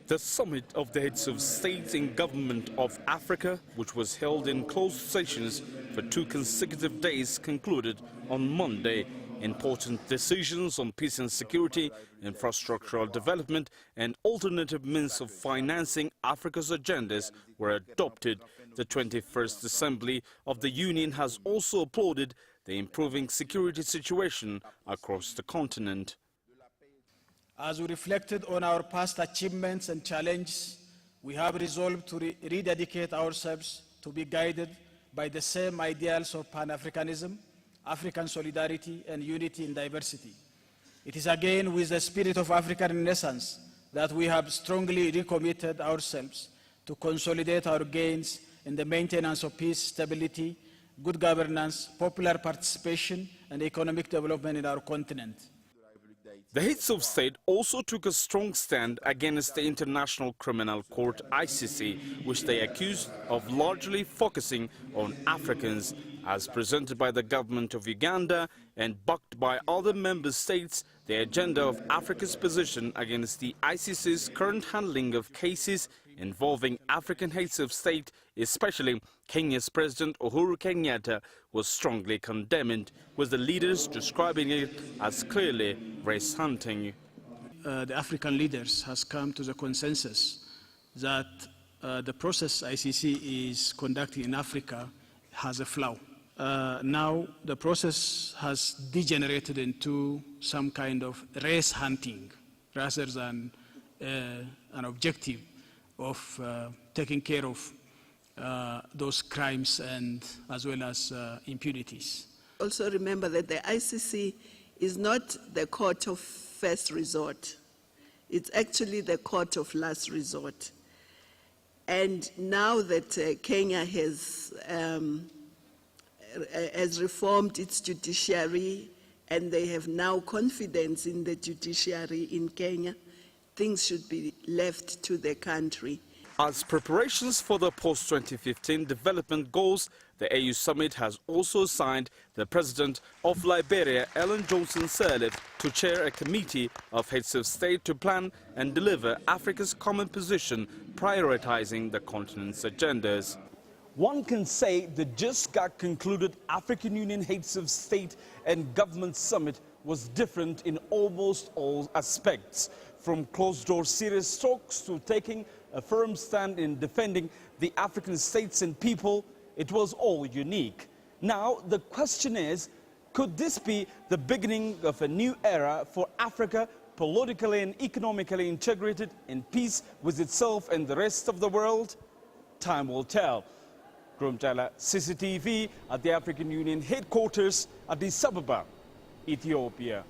The summit of the heads of state and government of Africa, which was held in closed sessions for 2 consecutive days, concluded on Monday. Important decisions on peace and security, infrastructural development and alternative means of financing Africa's agendas were adopted. The 21st Assembly of the Union has also applauded the improving security situation across the continent. As we reflected on our past achievements and challenges, we have resolved to rededicate ourselves to be guided by the same ideals of Pan-Africanism, African solidarity and unity in diversity. It is again with the spirit of African Renaissance that we have strongly recommitted ourselves to consolidate our gains in the maintenance of peace, stability, good governance, popular participation and economic development in our continent. The heads of state also took a strong stand against the International Criminal Court (ICC), which they accused of largely focusing on Africans. As presented by the government of Uganda and backed by other member states, the agenda of Africa's position against the ICC's current handling of cases involving African heads of state, especially Kenya's President Uhuru Kenyatta, was strongly condemned, with the leaders describing it as clearly race hunting. The African leaders has come to the consensus that the process ICC is conducting in Africa has a flaw. Now the process has degenerated into some kind of race hunting rather than an objective of taking care of those crimes and as well as impunities. Also remember that the ICC is not the court of first resort. It's actually the court of last resort. And now that Kenya has reformed its judiciary and they have now confidence in the judiciary in Kenya, things should be left to the country. As preparations for the post-2015 development goals, the AU summit has also assigned the President of Liberia, Ellen Johnson Sirleaf, to chair a committee of heads of state to plan and deliver Africa's common position, prioritizing the continent's agendas. One can say the just got concluded African Union heads of state and government summit was different in almost all aspects, from closed-door serious talks to taking a firm stand in defending the African states and people. It was all unique. Now the question is, could this be the beginning of a new era for Africa, politically and economically integrated in peace with itself and the rest of the world? Time will tell. Girum, Chala, CCTV at the African Union headquarters at Addis Ababa, Ethiopia.